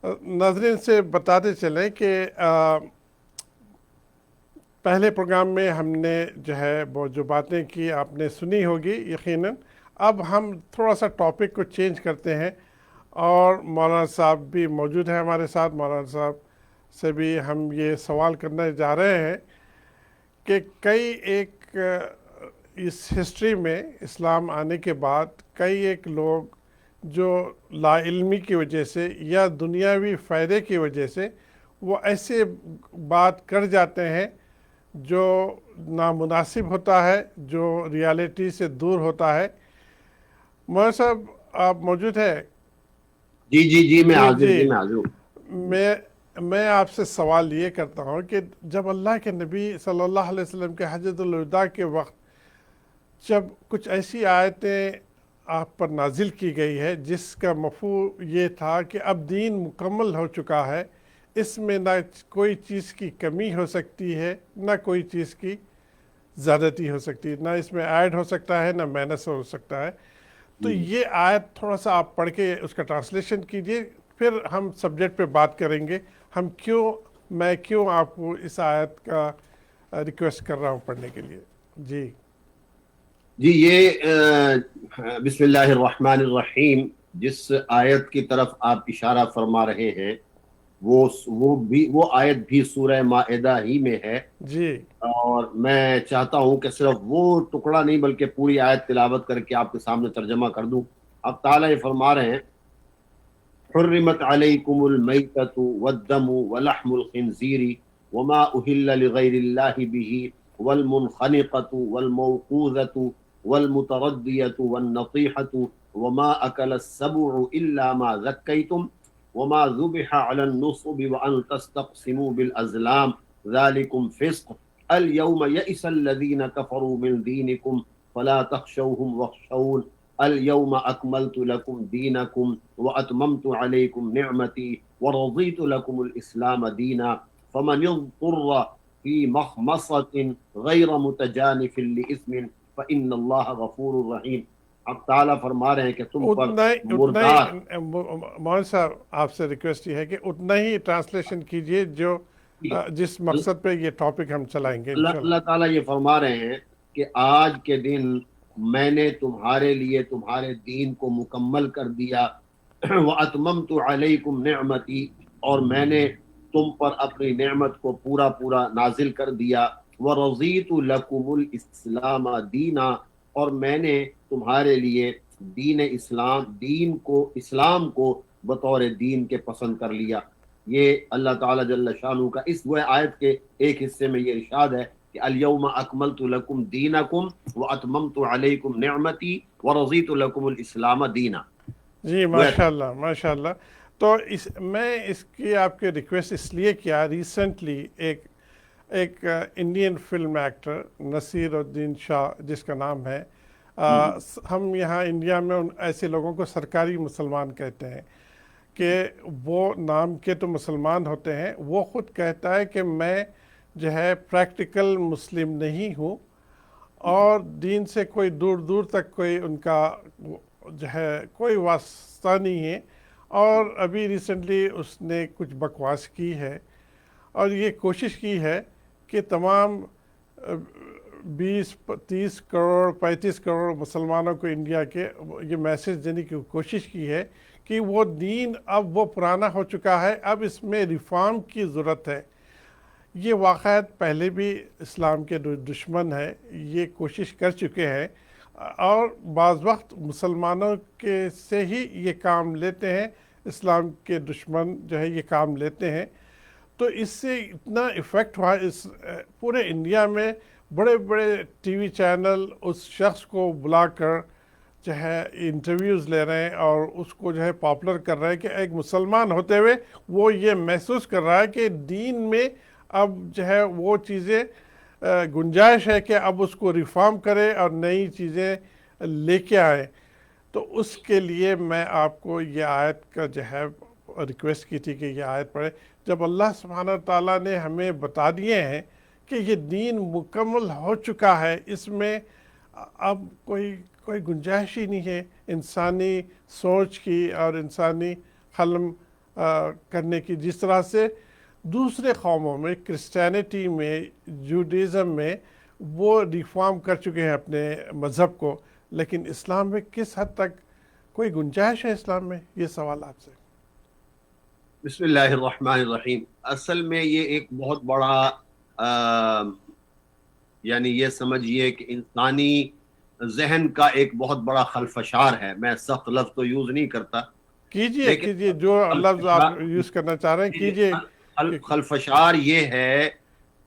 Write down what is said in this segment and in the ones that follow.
नाज़रीन से बताते चलें कि पहले प्रोग्राम में हमने जो है वो जो बातें की आपने सुनी होगी यकीनन। अब हम थोड़ा सा टॉपिक को चेंज करते हैं और मौलाना साहब भी मौजूद हैं हमारे साथ। मौलाना साहब से भी हम ये सवाल करने जा रहे हैं कि कई एक इस हिस्ट्री में इस्लाम आने के बाद कई एक लोग जो लाइल्मी की वजह से या दुनियावी फ़ायदे की वजह से वो ऐसे बात कर जाते हैं जो नामुनासिब होता है, जो रियलिटी से दूर होता है। मौलाना साहब आप मौजूद हैं? जी जी जी, मैं जी हाजिर, जी। जी मैं हाजिर हूँ। मैं आपसे सवाल ये करता हूँ कि जब अल्लाह के नबी सल्लल्लाहु अलैहि वसल्लम के हज्जतुल विदा के वक्त जब कुछ ऐसी आयतें आप पर नाजिल की गई है जिसका मफहूम ये था कि अब दीन मुकम्मल हो चुका है, इसमें ना कोई चीज़ की कमी हो सकती है ना कोई चीज़ की ज़्यादती हो सकती है, ना इसमें ऐड हो सकता है ना माइनस हो सकता है। तो हम्म। ये आयत थोड़ा सा आप पढ़ के उसका ट्रांसलेशन कीजिए, फिर हम सब्जेक्ट पे बात करेंगे। मैं क्यों आपको इस आयत का रिक्वेस्ट कर रहा हूँ पढ़ने के लिए। जी जी, ये बिस्मिल्लाहिर्रहमानिर्रहीम जिस आयत की तरफ आप इशारा फरमा रहे हैं, वो आयत भी सूरह माइदा ही में है। जी और मैं चाहता हूं कि सिर्फ वो टुकड़ा नहीं बल्कि पूरी आयत तिलावत करके आपके सामने तर्जमा कर दूं। अब ताला ये फरमा रहे हैं, हुर्रिमत अलैकुमुल मैततु वद्दमु वलहमुल खिंजीरी वमा उहिल्ल लिगैरिल्लाहि बिही वल मुनखनिकतु वल मौकूज़तु वल मुतरद्दियतु वन नतीहतु वमा अकल सबउ इल्ला मा ज़क्कैतुम वमा ज़ुबिह अलन नुस्बि व अन तस्तक़सिमू बिल अज़लाम ज़ालिकुम फ़िस्क़ अल यौम यइसल लज़ीना कफ़रू मिन दीनिकुम फला तख़शौहुम वख़शौन अल यौम अकमलतु लकुम दीनकुम व अतममतु अलैकुम निअमती व रज़ीतु लकुमुल इस्लाम दीना फमन यज़्कुर फी मखमसतिन गैर मुतजानिफिन लिइस्मिन फ़इन्नल्लाह गफूरुर रहीम। अब ताला फरमा रहे हैं कि तुम पर मुर्दार। मोहन साहब आपसे रिक्वेस्ट ये है कि उतना ही ट्रांसलेशन कीजिए जो जिस मकसद पे ये टॉपिक हम चलाएंगे अल्लाह इंशाल्लाह। अल्लाह ताला ये फरमा रहे हैं कि आज के दिन मैंने तुम्हारे लिए तुम्हारे दीन को मुकम्मल कर दिया। व अतममतु अलैकुम निअमती, और मैंने तुम पर अपनी नेमत को पूरा पूरा नाजिल कर दिया। व रज़ीतु लकुमुल इस्लाम दीना, और मैंने तुम्हारे लिए इस्लाम को बतौर दीन के पसंद कर लिया। ये अल्लाह ताला जल्ल शानू का इस वह आयत के एक हिस्से में ये इरशाद है कि अल यौम अकमलतु लकुम दीनकुम व अतममतु अलैकुम निअमती व रज़ीतु लकुमुल इस्लाम दीना। जी वह था। माशाल्लाह माशाल्लाह। तो मैं इसकी आपके रिक्वेस्ट इसलिए किया, रिसेंटली एक एक Indian film actor Naseeruddin Shah जिसका नाम है, हम यहाँ इंडिया में ऐसे लोगों को सरकारी मुसलमान कहते हैं कि वो नाम के तो मुसलमान होते हैं। वो ख़ुद कहता है कि मैं जो है प्रैक्टिकल मुस्लिम नहीं हूँ और दीन से कोई दूर दूर तक कोई उनका जो है कोई वास्ता नहीं है। और अभी रिसेंटली उसने कुछ बकवास की है और ये कोशिश की है कि तमाम 20 30 करोड़ 35 करोड़ मुसलमानों को इंडिया के ये मैसेज देने की कोशिश की है कि वो दीन अब वो पुराना हो चुका है, अब इसमें रिफॉर्म की ज़रूरत है। ये वाक़यात पहले भी इस्लाम के दुश्मन है, ये कोशिश कर चुके हैं और बाज़ वक्त मुसलमानों के से ही ये काम लेते हैं, इस्लाम के दुश्मन जो है ये काम लेते हैं। तो इससे इतना इफ़ेक्ट हुआ इस पूरे इंडिया में, बड़े बड़े टीवी चैनल उस शख्स को बुलाकर जो है इंटरव्यूज़ ले रहे हैं और उसको जो है पॉपुलर कर रहे हैं कि एक मुसलमान होते हुए वो ये महसूस कर रहा है कि दीन में अब जो है वो चीज़ें गुंजाइश है कि अब उसको रिफॉर्म करे और नई चीज़ें लेके आए। तो उसके लिए मैं आपको ये आयत का जो है रिक्वेस्ट की थी कि ये आयत पढ़े। जब अल्लाह सुब्हानहू ताला ने हमें बता दिए हैं कि ये दीन मुकम्मल हो चुका है, इसमें अब कोई कोई गुंजाइश ही नहीं है इंसानी सोच की और इंसानी हलम करने की, जिस तरह से दूसरे कौमों में, क्रिश्चियनिटी में, जूडिज़म में वो रिफॉर्म कर चुके हैं अपने मज़हब को, लेकिन इस्लाम में किस हद तक कोई गुंजाइश है इस्लाम में? ये सवाल आपसे। बिस्मिल्लाहिर्रहमानिर्रहीम। असल में ये एक बहुत बड़ा यानी ये समझिए कि इंसानी जहन का एक बहुत बड़ा खलफशार है। मैं सख्त लफ्ज तो यूज नहीं करता, कीजिए लेकिन कीजिए, जो लफ्ज़ आप यूज़ करना चाह रहे हैं कीजिए। खलफशार ये है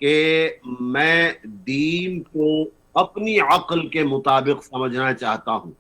कि मैं दीन को अपनी अक्ल के मुताबिक समझना चाहता हूँ,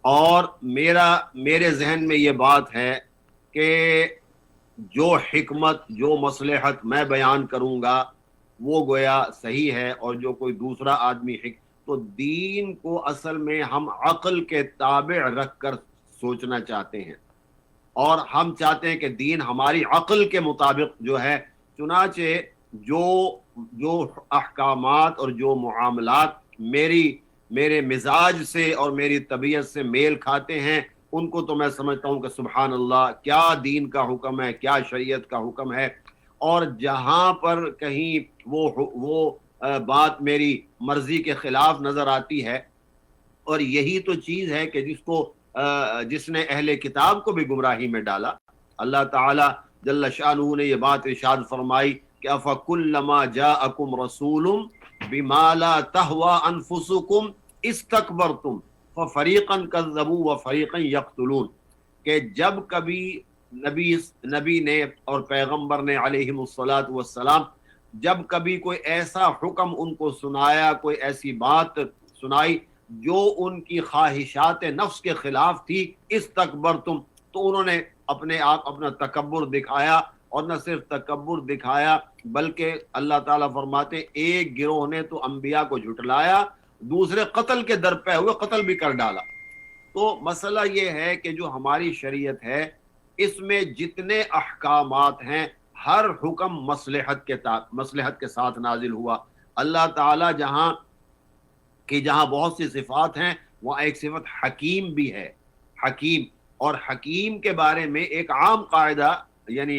और मेरे जहन में ये बात है कि जो हिकमत, जो मसलहत मैं बयान करूंगा वो गोया सही है, और जो कोई दूसरा आदमी तो दीन को असल में हम अक्ल के ताबे रख कर सोचना चाहते हैं, और हम चाहते हैं कि दीन हमारी अक्ल के मुताबिक जो है, चुनाचे जो अहकामात और जो मुआमलात मेरे मिजाज से और मेरी तबीयत से मेल खाते हैं, उनको तो मैं समझता हूँ कि सुबहान अल्लाह, क्या दीन का हुक्म है, क्या शरीयत का हुक्म है। और जहाँ पर कहीं वो बात मेरी मर्जी के खिलाफ नजर आती है, और यही तो चीज है कि जिसने अहले किताब को भी गुमराही में डाला। अल्लाह ताला जल्ल शानहू ने ये बात इरशाद फरमाई कि अफकुल्लमा जाअकुम रसूलुम बिमा ला तहवा अनफुसुकुम इस्तकबरतुम फरीक़न कज़्ज़बू व फरीक़न यक़्तुलून, कि जब कभी नबी ने और पैगंबर ने अलैहिमुस्सलातु वस्सलाम जब कभी कोई ऐसा हुक्म उनको सुनाया, कोई ऐसी बात सुनाई जो उनकी ख्वाहिशात नफ्स के खिलाफ थी, इस्तकबरतुम, तो उन्होंने अपना तकब्बुर दिखाया। और न सिर्फ तकब्बुर दिखाया बल्कि अल्लाह ताला फरमाते एक गिरोह ने तो अंबिया को झुटलाया, दूसरे कत्ल के दर पे हुए, कत्ल भी कर डाला। तो मसला ये है कि जो हमारी शरीयत है इसमें जितने अहकामात हैं, हर हुक्म मसलहत के साथ नाजिल हुआ। अल्लाह ताला जहाँ बहुत सी सिफात हैं, वहाँ एक सिफत हकीम भी है, हकीम। और हकीम के बारे में एक आम कायदा, यानी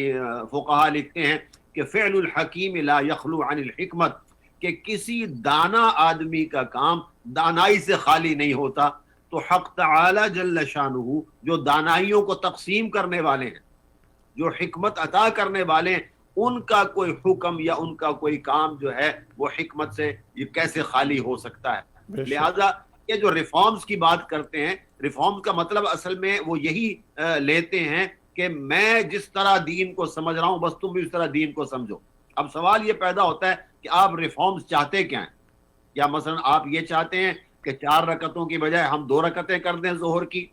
फुक़हा लिखते हैं कि फ़िअलुल हकीम ला यख़लू अनिल हिकमत, कि किसी दाना आदमी का काम दानाई से खाली नहीं होता। तो हक़ तआला जल्ल शानुहु जो दानाइयों को तक़सीम करने वाले हैं, जो हिकमत अता करने वाले हैं, उनका कोई हुक्म या उनका कोई काम जो है वो हिकमत से ये कैसे खाली हो सकता है। लिहाजा ये जो रिफॉर्म्स की बात करते हैं, रिफॉर्म्स का मतलब असल में वो यही लेते हैं कि मैं जिस तरह दीन को समझ रहा हूं, बस तुम भी उस तरह दीन को समझो। अब सवाल ये पैदा होता है कि आप रिफॉर्म्स चाहते क्या हैं? या मसलन आप ये चाहते हैं कि 4 रकतों की बजाय हम 2 रकतें कर दें जोहर की,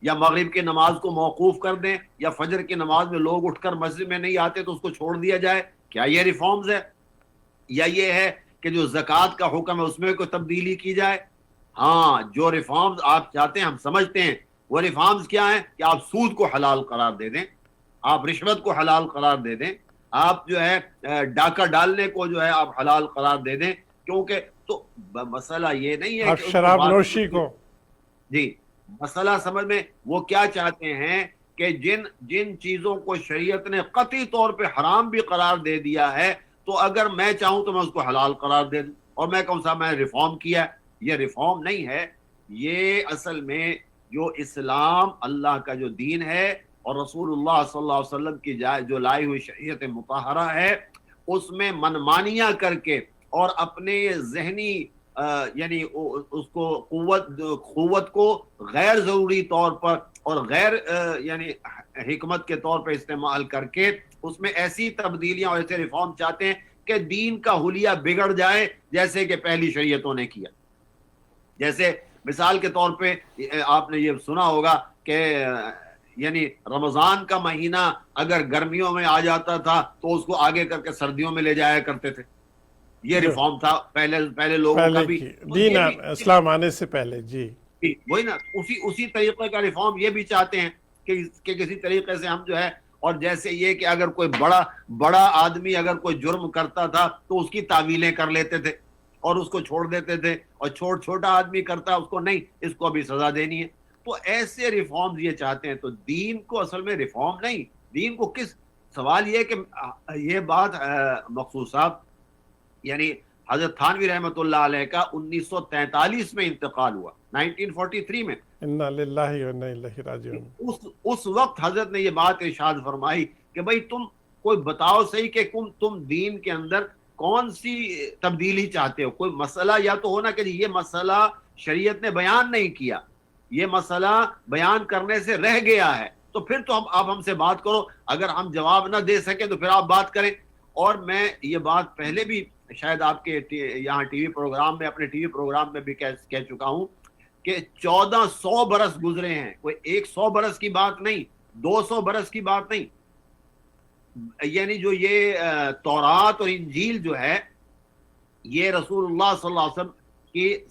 या मगरिब की नमाज को मौकूफ कर दें, या फजर की नमाज में लोग उठकर मस्जिद में नहीं आते तो उसको छोड़ दिया जाए? क्या ये रिफॉर्म्स है? या ये है कि जो ज़कात का हुक्म है उसमें कोई तब्दीली की जाए? हाँ, जो रिफॉर्म्स आप चाहते हैं हम समझते हैं। वो रिफॉर्म्स क्या है कि आप सूद को हलाल करार दे दें, आप रिश्वत को हलाल करार दे दें, आप जो है डाका डालने को जो है आप हलाल करार दे दें। क्योंकि तो मसला ये नहीं है कि शराब नोशी को, जी, मसला समझ में वो क्या चाहते हैं कि जिन चीजों को शरीयत ने कतई तौर पे हराम भी करार दे दिया है, तो अगर मैं चाहूं तो मैं उसको हलाल करार दे दूं, और मैं कहूं साहब मैं रिफॉर्म किया। ये रिफॉर्म नहीं है। ये असल में जो इस्लाम अल्लाह का जो दीन है और रसूलुल्लाह सल्लल्लाहु अलैहि वसल्लम की जो लाई हुई शरीयत मुताहरा है, उसमें मनमानियां करके और अपने जहनी यानी उसको कुव्वत को गैर जरूरी तौर पर और गैर यानी हिकमत के तौर पर इस्तेमाल करके उसमें ऐसी तब्दीलियां और ऐसे रिफॉर्म चाहते हैं कि दीन का हुलिया बिगड़ जाए, जैसे कि पहली शरीयतों ने किया। जैसे मिसाल के तौर पे आपने ये सुना होगा कि यानी रमजान का महीना अगर गर्मियों में आ जाता था तो उसको आगे करके सर्दियों में ले जाया करते थे। ये रिफॉर्म था पहले लोगों का भी, दीन इस्लाम आने से पहले। जी वही ना, उसी तरीके का रिफॉर्म ये भी चाहते हैं कि किसी तरीके से हम जो है, और जैसे ये कि अगर कोई बड़ा आदमी अगर कोई जुर्म करता था तो उसकी तावीलें कर लेते थे और उसको छोड़ देते थे, और छोटा आदमी करता उसको नहीं, इसको अभी सजा देनी है। تو ایسے ریفارمز یہ چاہتے ہیں. تو دین کو اصل میں ریفارم نہیں, دین کو کس, سوال یہ کہ یہ بات مخصوص صاحب یعنی حضرت تھانوی رحمۃ اللہ علیہ کا 1943 میں انتقال ہوا, 1943 میں. انا للہ و انا الیہ راجعون. اس وقت حضرت نے یہ بات ارشاد فرمائی کہ بھئی تم کوئی بتاؤ صحیح کہ تم دین کے اندر کون سی تبدیلی چاہتے ہو. کوئی مسئلہ یا تو ہونا کہ یہ مسئلہ شریعت نے بیان نہیں کیا, یہ مسئلہ بیان کرنے سے رہ گیا ہے, تو پھر تو آپ ہم سے بات کرو. اگر ہم جواب نہ دے سکیں تو پھر آپ بات کریں. اور میں یہ بات پہلے بھی شاید آپ کے یہاں ٹی وی پروگرام میں, اپنے ٹی وی پروگرام میں بھی کہہ چکا ہوں کہ 1400 برس گزرے ہیں, کوئی 100 برس کی بات نہیں, 200 برس کی بات نہیں. یعنی جو یہ تورات اور انجیل جو ہے یہ رسول اللہ صلی اللہ علیہ وسلم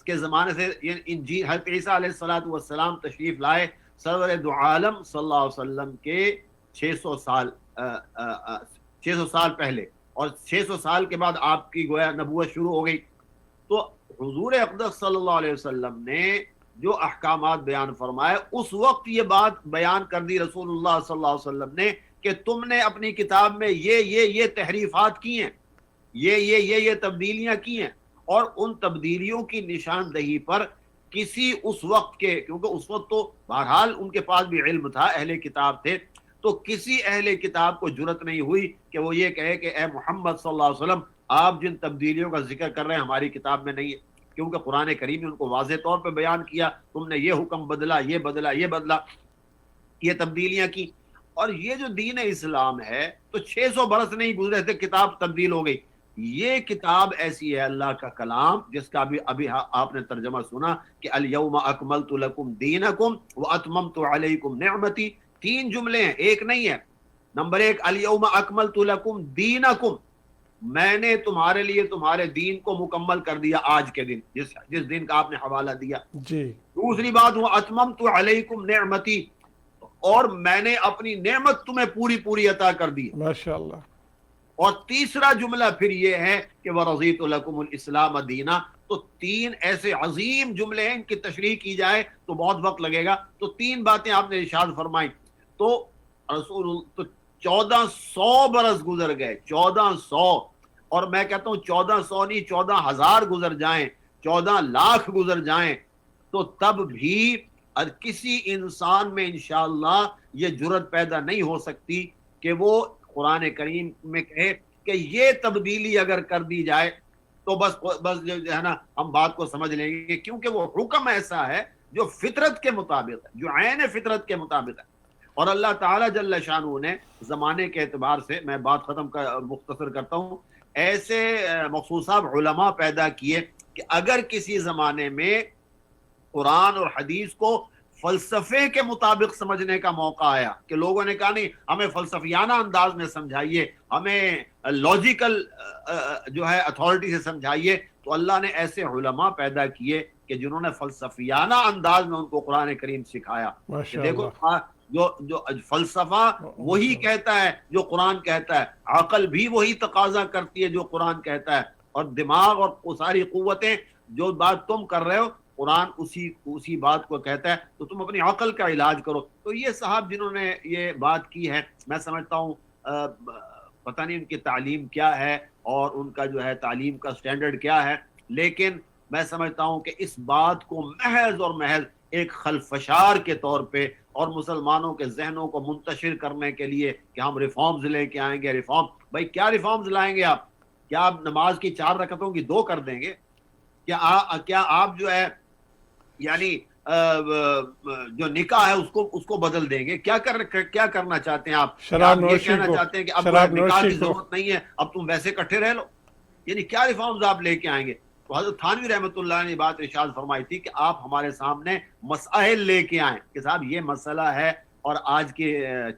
کے زمانے سے, انجیل حضرت عیسیٰ علیہ الصلوۃ والسلام تشریف لائے سرور دو عالم صلی اللہ علیہ وسلم کے 600 سال پہلے, اور 600 سال کے بعد آپ کی گویا نبوت شروع ہو گئی. تو حضور اقدس صلی اللہ علیہ وسلم نے جو احکامات بیان فرمائے اس وقت یہ بات بیان کر دی رسول اللہ صلی اللہ علیہ وسلم نے کہ تم نے اپنی کتاب میں یہ تحریفات کی ہیں, یہ تبدیلیاں کی ہیں. اور ان تبدیلیوں کی نشاندہی پر کسی اس وقت کے, کیونکہ اس وقت تو بہرحال ان کے پاس بھی علم تھا, اہل کتاب تھے, تو کسی اہل کتاب کو جرت نہیں ہوئی کہ وہ یہ کہے کہ اے محمد صلی اللہ علیہ وسلم آپ جن تبدیلیوں کا ذکر کر رہے ہیں ہماری کتاب میں نہیں ہے, کیونکہ قرآن کریم نے ان کو واضح طور پہ بیان کیا تم نے یہ حکم بدلا, یہ بدلا, یہ بدلا, یہ تبدیلیاں کی. اور یہ جو دین اسلام ہے تو 600 برس نہیں گزرے تھے کتاب تبدیل ہو گئی. یہ کتاب ایسی ہے اللہ کا کلام جس کا ابھی آپ نے ترجمہ سنا کہ الیوم اکملت لکم دینکم واتممت علیکم نعمتی. 3 جملے ہیں, ایک نہیں ہے. نمبر 1 الیوم اکملت لکم دینکم, میں نے تمہارے لیے تمہارے دین کو مکمل کر دیا آج کے دن, جس دن کا آپ نے حوالہ دیا جی. دوسری بات وہ اتممت علیکم نعمتی, اور میں نے اپنی نعمت تمہیں پوری عطا کر دی ماشاءاللہ. اور تیسرا جملہ پھر یہ ہے کہ وَرَضِيتُ لَكُمُ الْإِسْلَامَ دِينًا. تو 3 ایسے عظیم جملے ہیں, ان کی تشریح کی جائے تو بہت وقت لگے گا. تو 3 باتیں آپ نے ارشاد فرمائیں. تو رسول تو 1400 برس گزر گئے, 1400, اور میں کہتا ہوں 1400 نہیں 14,000 گزر جائیں, 14 لاکھ گزر جائیں, تو تب بھی کسی انسان میں انشاءاللہ یہ جرت پیدا نہیں ہو سکتی کہ وہ قرآن کریم میں کہے کہ یہ تبدیلی اگر کر دی جائے تو بس جو ہے نا ہم بات کو سمجھ لیں گے, کیونکہ وہ حکم ایسا ہے جو فطرت کے مطابق ہے, جو عین فطرت کے مطابق ہے. اور اللہ تعالیٰ جل شانہ نے زمانے کے اعتبار سے, میں بات مختصر کرتا ہوں, ایسے مخصوصہ علماء پیدا کیے کہ اگر کسی زمانے میں قرآن اور حدیث کو فلسفے کے مطابق سمجھنے کا موقع آیا کہ لوگوں نے کہا نہیں ہمیں فلسفیانہ انداز میں سمجھائیے, ہمیں لاجیکل جو ہے اتھارٹی سے سمجھائیے, تو اللہ نے ایسے علماء پیدا کیے کہ جنہوں نے فلسفیانہ انداز میں ان کو قرآن کریم سکھایا. دیکھو جو فلسفہ وہی کہتا ہے جو قرآن کہتا ہے, عقل بھی وہی تقاضا کرتی ہے جو قرآن کہتا ہے, اور دماغ اور ساری قوتیں جو بات تم کر رہے ہو قرآن اسی بات کو کہتا ہے, تو تم اپنی عقل کا علاج کرو. تو یہ صاحب جنہوں نے یہ بات کی ہے, میں سمجھتا ہوں پتہ نہیں ان کی تعلیم کیا ہے اور ان کا جو ہے تعلیم کا سٹینڈرڈ کیا ہے, لیکن میں سمجھتا ہوں کہ اس بات کو محض اور محض ایک خلفشار کے طور پہ اور مسلمانوں کے ذہنوں کو منتشر کرنے کے لیے کہ ہم ریفارمز لے کے آئیں گے. ریفارم بھائی کیا ریفارمز لائیں گے آپ؟ کیا آپ نماز کی 4 رکعتوں کی 2 کر دیں گے؟ کیا آپ جو ہے یعنی جو نکاح ہے اس کو بدل دیں گے؟ کیا کرنا چاہتے ہیں آپ؟ یہ کہنا چاہتے ہیں کہ اب نکاح کی ضرورت نہیں ہے, اب تم ویسے اکٹھے رہ لو؟ یعنی کیا ریفارمز آپ لے کے آئیں گے؟ تو حضرت تھانوی رحمۃ اللہ نے بات ارشاد فرمائی تھی کہ آپ ہمارے سامنے مسائل لے کے آئیں کہ صاحب یہ مسئلہ ہے اور آج کے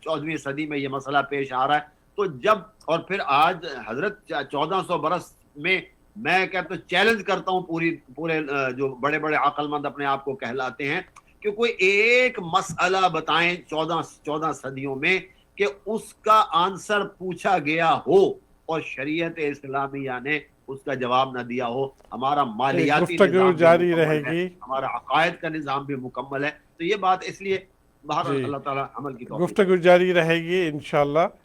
14ویں صدی میں یہ مسئلہ پیش آ رہا ہے. تو جب اور پھر آج حضرت 1400 برس میں کہتا ہوں چیلنج کرتا ہوں پورے جو بڑے بڑے عقل مند اپنے آپ کو کہلاتے ہیں کہ کوئی ایک مسئلہ بتائیں 14 صدیوں میں کہ اس کا آنسر پوچھا گیا ہو اور شریعت اسلامیہ نے اس کا جواب نہ دیا ہو. ہمارا مالیاتی نظام جاری رہے گی, ہمارا عقائد کا نظام بھی مکمل ہے. تو یہ بات اس لیے بہرحال جی اللہ تعالیٰ عمل کی توفیق گفتگو جاری رہے گی انشاءاللہ